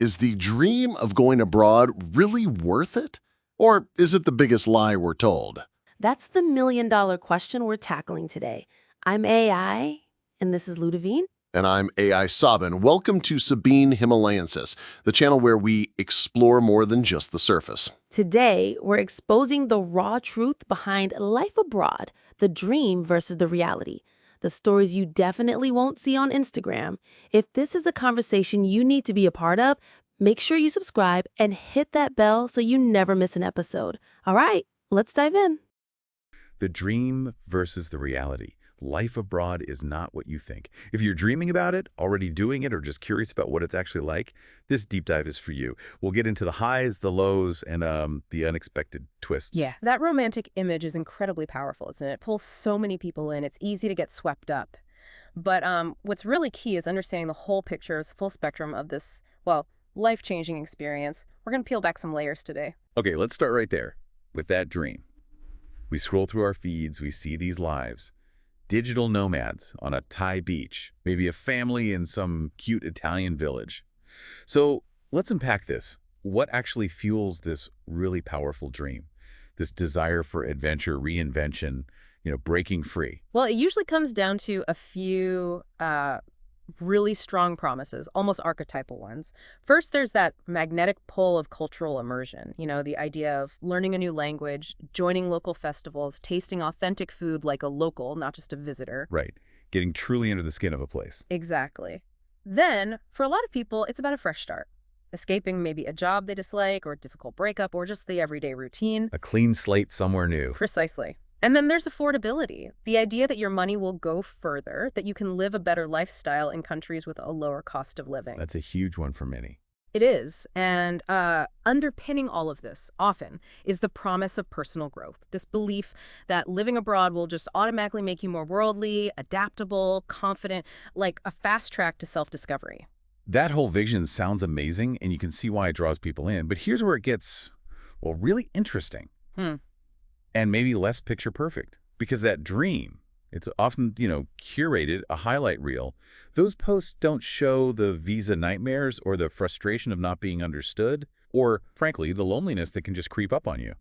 Is the dream of going abroad really worth it? Or is it the biggest lie we're told? That's the million-dollar question we're tackling today. I'm AI, and this is Ludovine. And I'm AI Sabin. Welcome to SABIN Himalayensis, the channel where we explore more than just the surface. Today, we're exposing the raw truth behind life abroad, the dream versus the reality, the stories you definitely won't see on Instagram. If this is a conversation you need to be a part of, make sure you subscribe and hit that bell so you never miss an episode. All right, let's dive in. The dream versus the reality. Life abroad is not what you think. If you're dreaming about it, already doing it, or just curious about what it's actually like, this deep dive is for you. We'll get into the highs, the lows, and the unexpected twists. Yeah, that romantic image is incredibly powerful, isn't it? It pulls so many people in. It's easy to get swept up. But what's really key is understanding the whole picture, the full spectrum of this, well, life-changing experience. We're going to peel back some layers today. Okay, let's start right there with that dream. We scroll through our feeds, we see these lives. Digital nomads on a Thai beach, maybe a family in some cute Italian village. So let's unpack this. What actually fuels this really powerful dream? This desire for adventure, reinvention, breaking free? Well, it usually comes down to a few really strong promises, almost archetypal ones. First, there's that magnetic pull of cultural immersion. The idea of learning a new language, joining local festivals, tasting authentic food like a local, not just a visitor. Right. Getting truly under the skin of a place. Exactly. Then, for a lot of people, it's about a fresh start. Escaping maybe a job they dislike or a difficult breakup or just the everyday routine. A clean slate somewhere new. Precisely. And then there's affordability, the idea that your money will go further, that you can live a better lifestyle in countries with a lower cost of living. That's a huge one for many. It is. And underpinning all of this, often, is the promise of personal growth. This belief that living abroad will just automatically make you more worldly, adaptable, confident, like a fast track to self-discovery. That whole vision sounds amazing, and you can see why it draws people in. But here's where it gets, well, really interesting. And maybe less picture perfect, because that dream, it's often, curated, a highlight reel. Those posts don't show the visa nightmares or the frustration of not being understood, or frankly, the loneliness that can just creep up on you.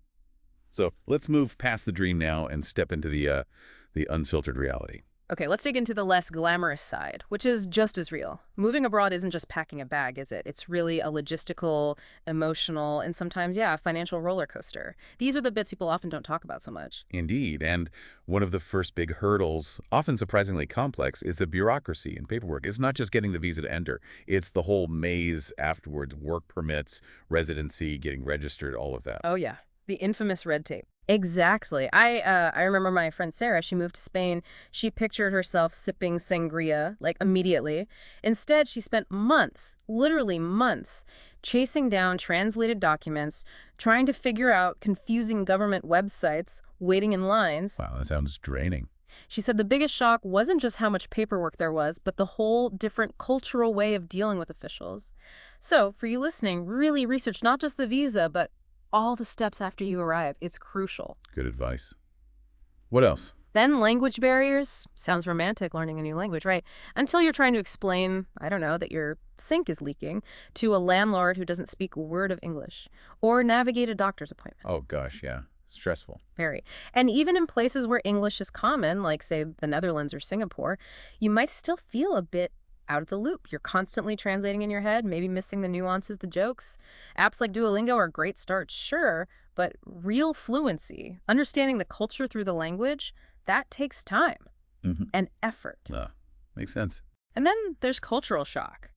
So let's move past the dream now and step into the unfiltered reality. Okay, let's dig into the less glamorous side, which is just as real. Moving abroad isn't just packing a bag, is it? It's really a logistical, emotional, and sometimes, a financial roller coaster. These are the bits people often don't talk about so much. Indeed, and one of the first big hurdles, often surprisingly complex, is the bureaucracy and paperwork. It's not just getting the visa to enter. It's the whole maze afterwards, work permits, residency, getting registered, all of that. Oh, yeah. The infamous red tape. Exactly. I remember my friend Sarah, she moved to Spain. She pictured herself sipping sangria, like immediately. Instead, she spent months, literally months, chasing down translated documents, trying to figure out confusing government websites, waiting in lines. Wow, that sounds draining. She said the biggest shock wasn't just how much paperwork there was, but the whole different cultural way of dealing with officials. So, for you listening, really research not just the visa, but all the steps after you arrive. It's crucial. Good advice. What else? Then language barriers. Sounds romantic, learning a new language, right? Until you're trying to explain, I don't know, that your sink is leaking to a landlord who doesn't speak a word of English, or navigate a doctor's appointment. Oh, gosh, yeah. Stressful. Very. And even in places where English is common, like, say, the Netherlands or Singapore, you might still feel a bit out of the loop. You're constantly translating in your head, maybe missing the nuances, the jokes. Apps like Duolingo are great starts, sure, but real fluency, understanding the culture through the language, that takes time and effort. Makes sense. And then there's cultural shock.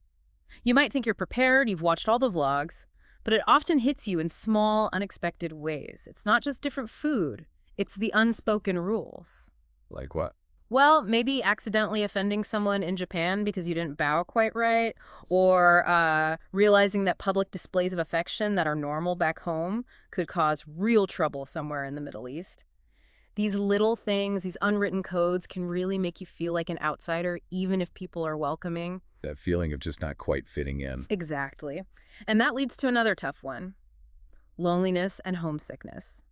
You might think you're prepared, you've watched all the vlogs, but it often hits you in small, unexpected ways. It's not just different food, it's the unspoken rules. Like what? Well, maybe accidentally offending someone in Japan because you didn't bow quite right, or realizing that public displays of affection that are normal back home could cause real trouble somewhere in the Middle East. These little things, these unwritten codes can really make you feel like an outsider, even if people are welcoming. That feeling of just not quite fitting in. Exactly. And that leads to another tough one: loneliness and homesickness.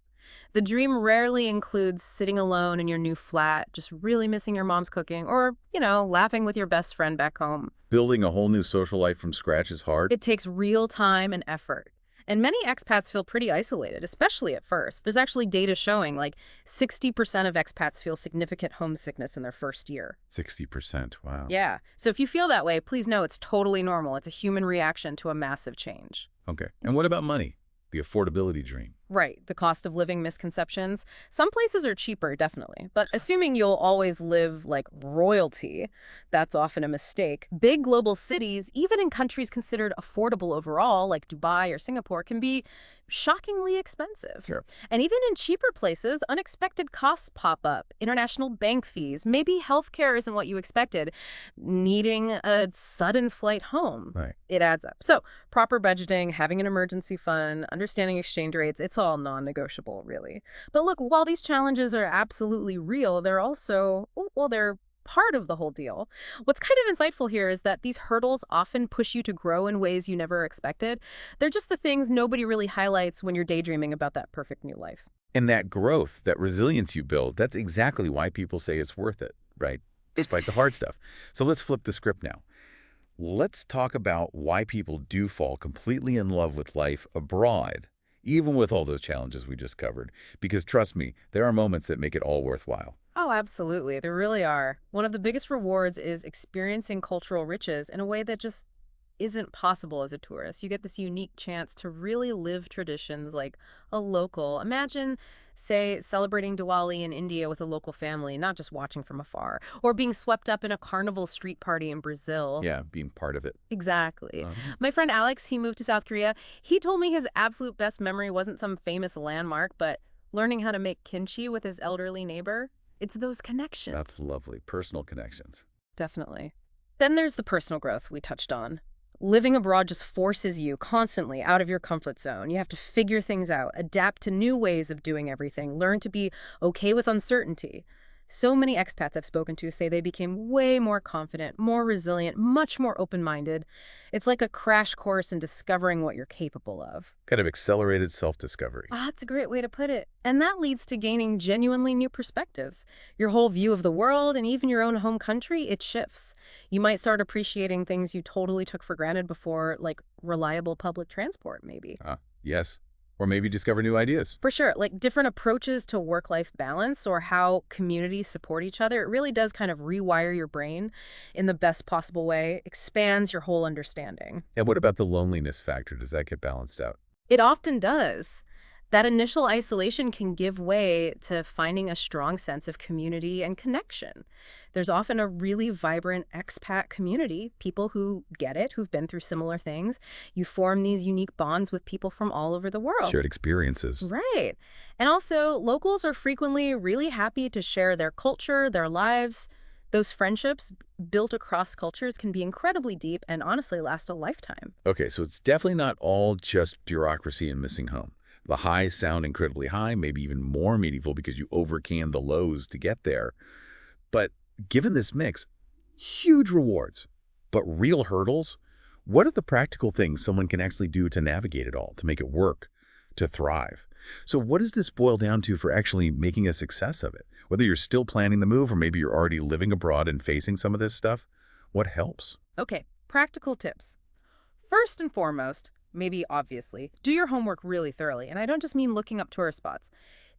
The dream rarely includes sitting alone in your new flat, just really missing your mom's cooking, or, laughing with your best friend back home. Building a whole new social life from scratch is hard. It takes real time and effort. And many expats feel pretty isolated, especially at first. There's actually data showing like 60% of expats feel significant homesickness in their first year. 60%, wow. Yeah. So if you feel that way, please know it's totally normal. It's a human reaction to a massive change. Okay. And what about money? The affordability dream. Right. The cost of living misconceptions. Some places are cheaper, definitely. But assuming you'll always live like royalty, that's often a mistake. Big global cities, even in countries considered affordable overall, like Dubai or Singapore, can be shockingly expensive. Sure. And even in cheaper places, unexpected costs pop up. International bank fees. Maybe healthcare isn't what you expected. Needing a sudden flight home. Right. It adds up. So proper budgeting, having an emergency fund, understanding exchange rates, it's all non-negotiable, really. But look, while these challenges are absolutely real, they're also, well, they're part of the whole deal. What's kind of insightful here is that these hurdles often push you to grow in ways you never expected. They're just the things nobody really highlights when you're daydreaming about that perfect new life. And that growth, that resilience you build, that's exactly why people say it's worth it, right? Despite the hard stuff. So let's flip the script now. Let's talk about why people do fall completely in love with life abroad, even with all those challenges we just covered. Because trust me, there are moments that make it all worthwhile. Oh, absolutely. There really are. One of the biggest rewards is experiencing cultural riches in a way that just isn't possible as a tourist. You get this unique chance to really live traditions like a local. Imagine, say, celebrating Diwali in India with a local family, not just watching from afar, or being swept up in a carnival street party in Brazil. Yeah, being part of it. Exactly. My friend Alex, he moved to South Korea. He told me his absolute best memory wasn't some famous landmark, but learning how to make kimchi with his elderly neighbor. It's those connections. That's lovely. Personal connections. Definitely. Then there's the personal growth we touched on. Living abroad just forces you constantly out of your comfort zone. You have to figure things out, adapt to new ways of doing everything, learn to be okay with uncertainty. So many expats I've spoken to say they became way more confident, more resilient, much more open-minded. It's like a crash course in discovering what you're capable of. Kind of accelerated self-discovery. That's a great way to put it. And that leads to gaining genuinely new perspectives. Your whole view of the world and even your own home country, it shifts. You might start appreciating things you totally took for granted before, like reliable public transport, maybe. Yes. Or maybe discover new ideas. For sure. Like different approaches to work-life balance or how communities support each other. It really does kind of rewire your brain in the best possible way, expands your whole understanding. And what about the loneliness factor? Does that get balanced out? It often does. That initial isolation can give way to finding a strong sense of community and connection. There's often a really vibrant expat community, people who get it, who've been through similar things. You form these unique bonds with people from all over the world. Shared experiences. Right. And also, locals are frequently really happy to share their culture, their lives. Those friendships built across cultures can be incredibly deep and honestly last a lifetime. Okay, so it's definitely not all just bureaucracy and missing home. The highs sound incredibly high, maybe even more meaningful because you overcame the lows to get there. But given this mix, huge rewards, but real hurdles, what are the practical things someone can actually do to navigate it all, to make it work, to thrive? So what does this boil down to for actually making a success of it? Whether you're still planning the move or maybe you're already living abroad and facing some of this stuff, what helps? Okay, practical tips. First and foremost, maybe obviously, do your homework really thoroughly. And I don't just mean looking up tourist spots.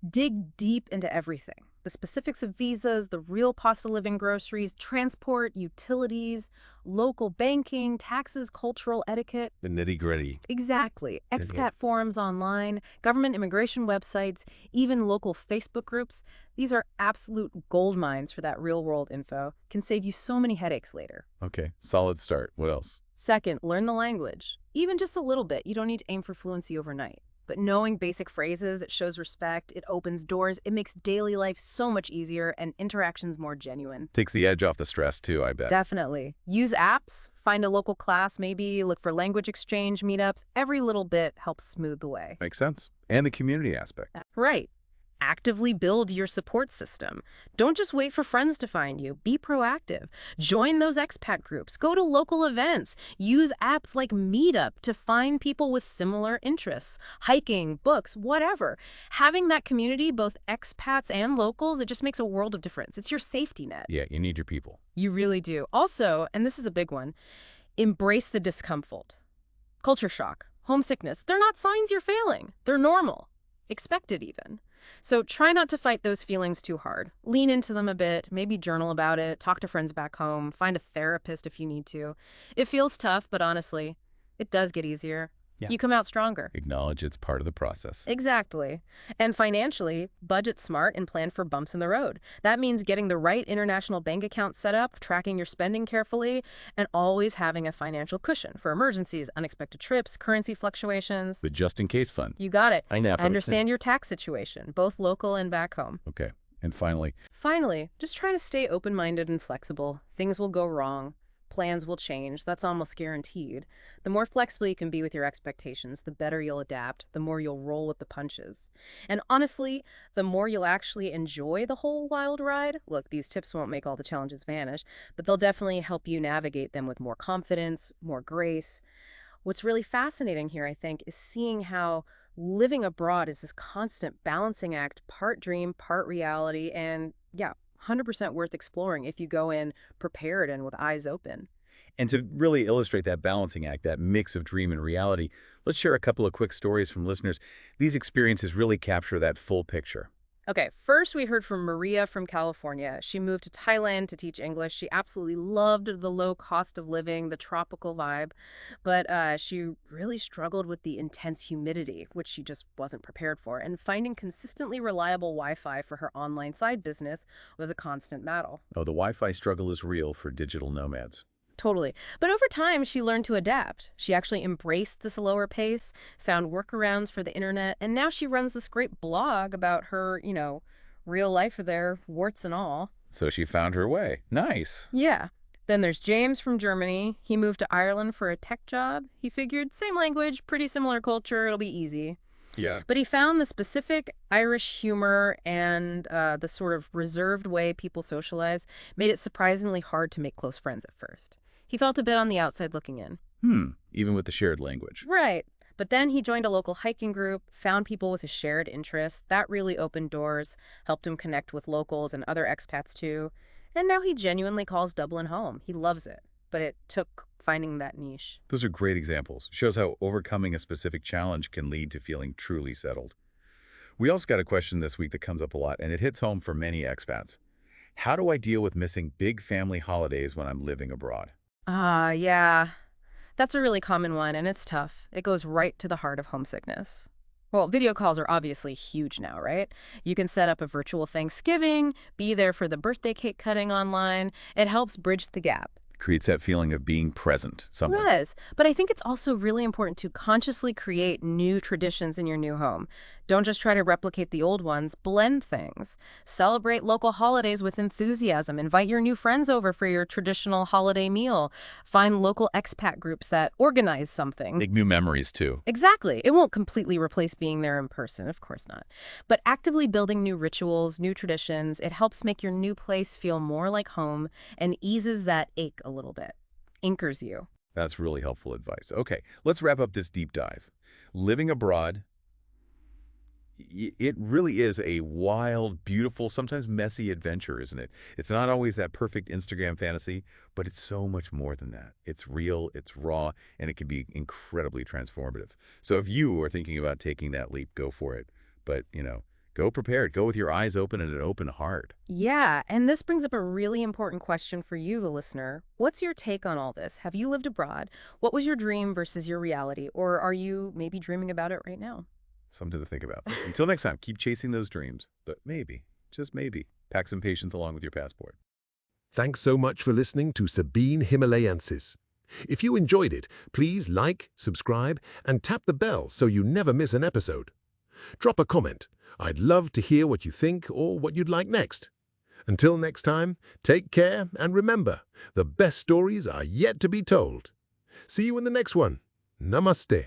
Dig deep into everything. The specifics of visas, the real cost of living, groceries, transport, utilities, local banking, taxes, cultural etiquette. The nitty-gritty. Exactly. Expat forums online, government immigration websites, even local Facebook groups. These are absolute gold mines for that real-world info. Can save you so many headaches later. Okay, solid start. What else? Second, learn the language. Even just a little bit. You don't need to aim for fluency overnight. But knowing basic phrases, it shows respect, it opens doors, it makes daily life so much easier and interactions more genuine. Takes the edge off the stress too, I bet. Definitely. Use apps, find a local class maybe, look for language exchange meetups. Every little bit helps smooth the way. Makes sense. And the community aspect. Right. Actively build your support system. Don't just wait for friends to find you. Be proactive. Join those expat groups. Go to local events. Use apps like Meetup to find people with similar interests. Hiking, books, whatever. Having that community, both expats and locals, it just makes a world of difference. It's your safety net. Yeah, you need your people. You really do. Also, and this is a big one, embrace the discomfort. Culture shock, homesickness, they're not signs you're failing. They're normal. Expected even. So try not to fight those feelings too hard. Lean into them a bit, maybe journal about it, talk to friends back home, find a therapist if you need to. It feels tough, but honestly, it does get easier. Yeah. You come out stronger. Acknowledge it's part of the process. Exactly. And financially, budget smart and plan for bumps in the road. That means getting the right international bank account set up, tracking your spending carefully, and always having a financial cushion for emergencies, unexpected trips, currency fluctuations. The just-in-case fund. You got it. I Understand your tax situation, both local and back home. Okay. And finally, Just try to stay open-minded and flexible. Things will go wrong. Plans will change. That's almost guaranteed. The more flexible you can be with your expectations, the better you'll adapt, the more you'll roll with the punches. And honestly, the more you'll actually enjoy the whole wild ride. Look, these tips won't make all the challenges vanish, but they'll definitely help you navigate them with more confidence, more grace. What's really fascinating here, I think, is seeing how living abroad is this constant balancing act, part dream, part reality, and 100% worth exploring if you go in prepared and with eyes open. and to really illustrate that balancing act, that mix of dream and reality, let's share a couple of quick stories from listeners. These experiences really capture that full picture. Okay, first we heard from Maria from California. She moved to Thailand to teach English. She absolutely loved the low cost of living, the tropical vibe, but she really struggled with the intense humidity, which she just wasn't prepared for. And finding consistently reliable Wi-Fi for her online side business was a constant battle. Oh, the Wi-Fi struggle is real for digital nomads. Totally. But over time, she learned to adapt. She actually embraced the slower pace, found workarounds for the internet, and now she runs this great blog about her, real life there, warts and all. So she found her way. Nice. Yeah. Then there's James from Germany. He moved to Ireland for a tech job. He figured same language, pretty similar culture, it'll be easy. Yeah. But he found the specific Irish humor and the sort of reserved way people socialize made it surprisingly hard to make close friends at first. He felt a bit on the outside looking in. Even with the shared language. Right. But then he joined a local hiking group, found people with a shared interest. That really opened doors, helped him connect with locals and other expats too. And now he genuinely calls Dublin home. He loves it. But it took finding that niche. Those are great examples. Shows how overcoming a specific challenge can lead to feeling truly settled. We also got a question this week that comes up a lot, and it hits home for many expats. How do I deal with missing big family holidays when I'm living abroad? Yeah. That's a really common one, and it's tough. It goes right to the heart of homesickness. Well, video calls are obviously huge now, right? You can set up a virtual Thanksgiving, be there for the birthday cake cutting online. It helps bridge the gap. Creates that feeling of being present somewhere. Yes, but I think it's also really important to consciously create new traditions in your new home. Don't just try to replicate the old ones, blend things. Celebrate local holidays with enthusiasm. Invite your new friends over for your traditional holiday meal. Find local expat groups that organize something. Make new memories, too. Exactly. It won't completely replace being there in person, of course not. But actively building new rituals, new traditions, it helps make your new place feel more like home and eases that ache a little bit. Anchors you. That's really helpful advice. Okay, let's wrap up this deep dive. Living abroad, it really is a wild, beautiful, sometimes messy adventure, isn't it? It's not always that perfect Instagram fantasy, but it's so much more than that. It's real, it's raw, and it can be incredibly transformative. So if you are thinking about taking that leap, go for it. But, go prepared. Go with your eyes open and an open heart. Yeah, and this brings up a really important question for you, the listener. What's your take on all this? Have you lived abroad? What was your dream versus your reality? Or are you maybe dreaming about it right now? Something to think about. Until next time, keep chasing those dreams. But maybe, just maybe, pack some patience along with your passport. Thanks so much for listening to SABIN HIMALAYENSIS. If you enjoyed it, please like, subscribe, and tap the bell so you never miss an episode. Drop a comment. I'd love to hear what you think or what you'd like next. Until next time, take care and remember, the best stories are yet to be told. See you in the next one. Namaste.